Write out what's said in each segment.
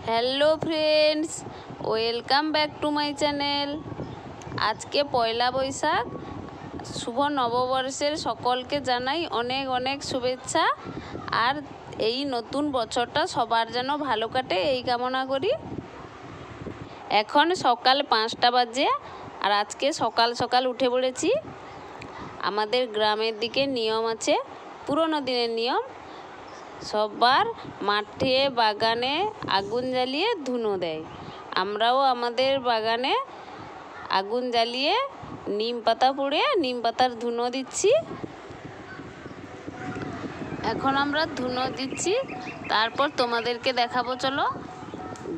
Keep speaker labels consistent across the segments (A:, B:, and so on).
A: Hello friends, welcome back to my channel. আজকে পয়লা বৈশাখ, শুভ নববর্ষের সকলকে জানাই অনেক অনেক শুভেচ্ছা। আর এই নতুন বছরটা সবার যেন ভালো কাটে এই কামনা করি। এখন সকাল 5টা বাজে আর আজকে সকাল সকাল উঠে পড়েছি। আমাদের গ্রামের দিকে নিয়ম আছে, পুরনো দিনের নিয়ম, সবার মাঠে বাগানে আগুন জ্বালিয়ে ধুনো দেয়। আমরাও আমাদের বাগানে আগুন জ্বালিয়ে নিম পাতা পুড়ে নিম পাতার ধুনো দিচ্ছি। এখন আমরা ধুনো দিচ্ছি, তারপর তোমাদেরকে দেখাবো। চলো,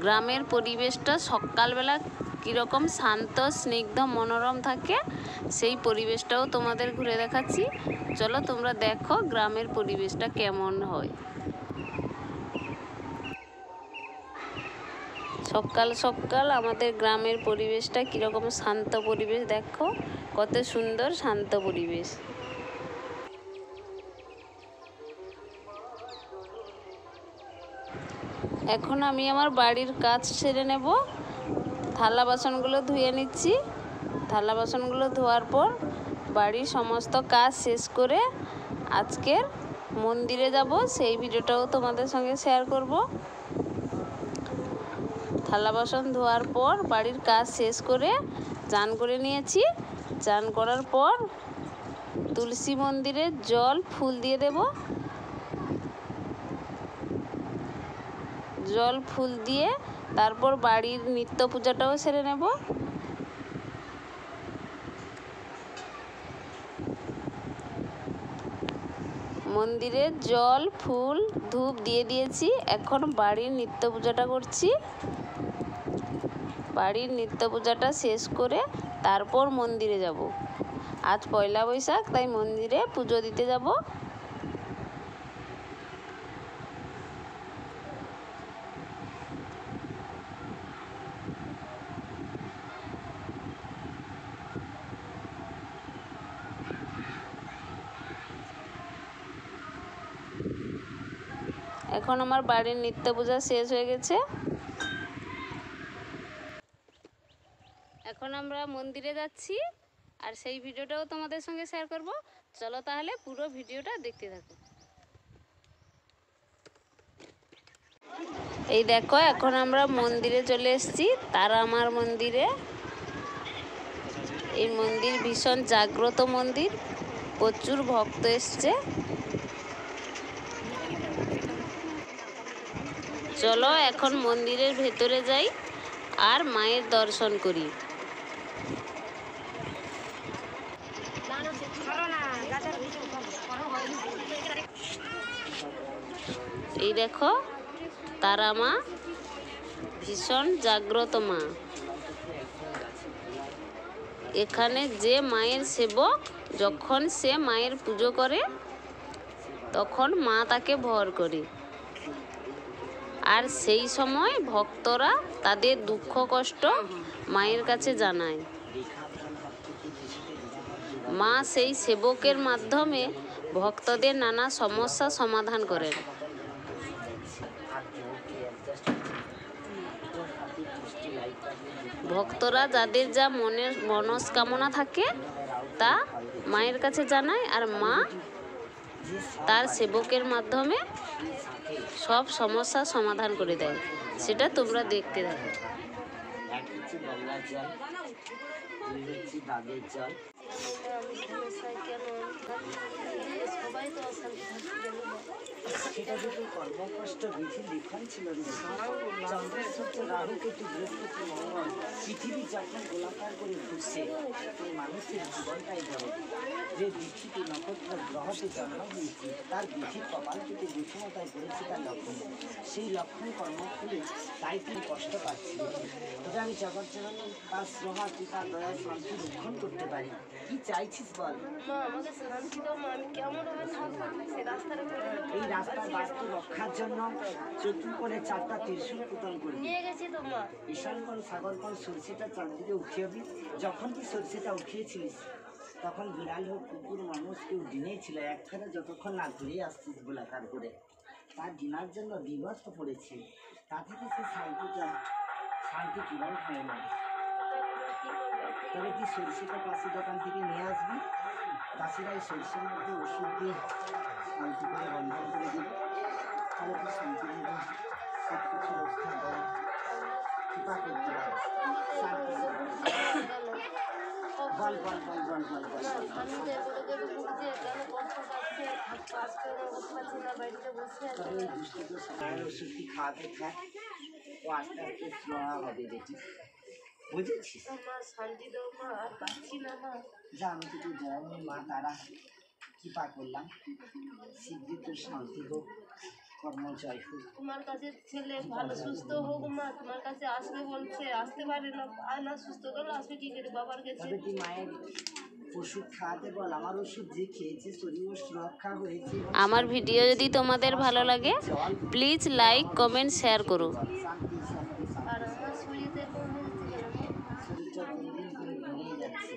A: গ্রামের পরিবেশটা সকালবেলা কীরকম শান্ত, স্নিগ্ধ, মনোরম থাকে, সেই পরিবেশটাও তোমাদের ঘুরে দেখাচ্ছি। চলো তোমরা দেখো গ্রামের পরিবেশটা কেমন হয়। সকাল সকাল আমাদের গ্রামের পরিবেশটা কীরকম শান্ত পরিবেশ, দেখো কত সুন্দর শান্ত পরিবেশ। এখন আমি আমার বাড়ির কাজ সেরে নেব। থালা বাসনগুলো ধুয়ে নিচ্ছি। থালা বাসনগুলো ধোয়ার পর বাড়ির সমস্ত কাজ শেষ করে আজকের মন্দিরে যাব, সেই ভিডিওটাও তোমাদের সঙ্গে শেয়ার করব। থালা বাসন ধোয়ার পর বাড়ির কাজ শেষ করে চান করে নিয়েছি। চান করার পর তুলসী মন্দিরে জল ফুল দিয়ে দেব। জল ফুল দিয়ে তারপর বাড়ির নিত্য পূজাটাও সেরে নেব। মন্দিরে জল ফুল ধূপ দিয়ে দিয়েছি, এখন বাড়ির নিত্য পূজাটা করছি। বাড়ির নিত্য পূজাটা শেষ করে তারপর মন্দিরে যাব। আজ পয়লা বৈশাখ, তাই মন্দিরে পুজো দিতে যাব। এখন আমার বাড়ির নিত্য পূজা শেষ হয়ে গেছে। এখন আমরা মন্দিরে যাচ্ছি আর সেই ভিডিওটাও তোমাদের সঙ্গে শেয়ার করব। চলো তাহলে পুরো ভিডিওটা দেখতে থাকো। এই দেখো, এখন আমরা মন্দিরে চলে এসেছি, তারামার মন্দিরে। এই মন্দির ভীষণ জাগ্রত মন্দির, প্রচুর ভক্ত এসছে। চলো এখন মন্দিরের ভেতরে যাই আর মায়ের দর্শন করি। এই দেখো, তারা মা ভীষণ জাগ্রত মা। এখানে যে মায়ের সেবক, যখন সে মায়ের পুজো করে তখন মা তাকে ভর করে, আর সেই সময় ভক্তরা তাদের দুঃখ কষ্ট মায়ের কাছে জানায়। মা সেই সেবকের মাধ্যমে ভক্তদের নানা সমস্যা সমাধান করেন। ভক্তরা যাদের যা মনের মনস্কামনা থাকে তা মায়ের কাছে জানায়, আর মা তার সেবকের মাধ্যমে সব সমস্যা সমাধান করে দেয়। সেটা তোমরা দেখতে থাকো।
B: সেটা যদি কর্মকষ্ট বিধি লিখন ছিল, চন্দ্রসূর্য রাহু কেতু বৃহস্পতি মঙ্গল, পৃথিবী যখন গোলাকার করে ঘুরছে, সেই মানুষের জীবনটাই ধরে যে বিধিটি নক্ষত্র গ্রহতে জন্ম হয়েছে, তার বিধির কপালটিতে বুদ্ধিমতায় পড়েছে তার লক্ষণ। সেই লক্ষণ কর্মফলে তাই তিনি কষ্ট পাচ্ছি। তবে আমি জগৎ জননী তার শ্রমা তুই তার দয়া শান্তি রক্ষণ করতে পারি। কি চাইছিস বল? এই রাস্তার বাস্তু রক্ষার জন্য চতুর্কোণে 4টা ত্রিশূল পুতন করি। ঈশানকোণ সাগরকোণ সরষেটা চাঁদিকে উঠিয়াবি। যখন তুই সরষেটা উঠিয়েছিলিস তখন বিড়াল হোক, কুকুর, মানুষ কেউ ডিনেই ছিল একখানে, যতক্ষণ না ঘুরে আসছিস গোলাকার করে। তার ডিনার জন্য বিগত পড়েছে, তা থেকে সে শান্তি কিভাবে হয় না। তবে কি সরষেটা কাশি দোকান থেকে নিয়ে আসবি, কাশিরা এই সরষের মধ্যে ওষুধ দিয়ে শান্তি করে বন্ধন করে দেবে, তাহলে তুই শান্তি দেবে, সব কিছু রক্ষা করে কৃপা করতে পারে। শান্তি বল বল বল বল বল বল তবে ওই দুষ্টকে সময়ের ওষুধটি খাওয়াতে থাক, ও আস্তে আস্তে স্লো হবে বেটি, বুঝেছিস? যা আমি তোকে জয় মা তারা কৃপা করলাম, শীঘ্রই তোর শান্তি হোক, কর্ম জয় হোক।
C: তোমার কাছে ছেলে ভালো সুস্থ হোক মা, তোমার কাছে আসবে বলছে, আসতে পারে না, আয় না, সুস্থ করে আসবে কি করে, বাবার কাছে।
B: তবে তুই মায়ের ওষুধ খাওয়াতে বল, আমার ওষুধ যে খেয়েছে শরীর রক্ষা হয়েছে।
A: আমার ভিডিও যদি তোমাদের ভালো লাগে প্লিজ লাইক কমেন্ট শেয়ার করো।
B: শান্তি শান্তি
C: আর আমার শরীরে কোনো
B: শরীরটা দিন দিন করে ভেঙে যাচ্ছে।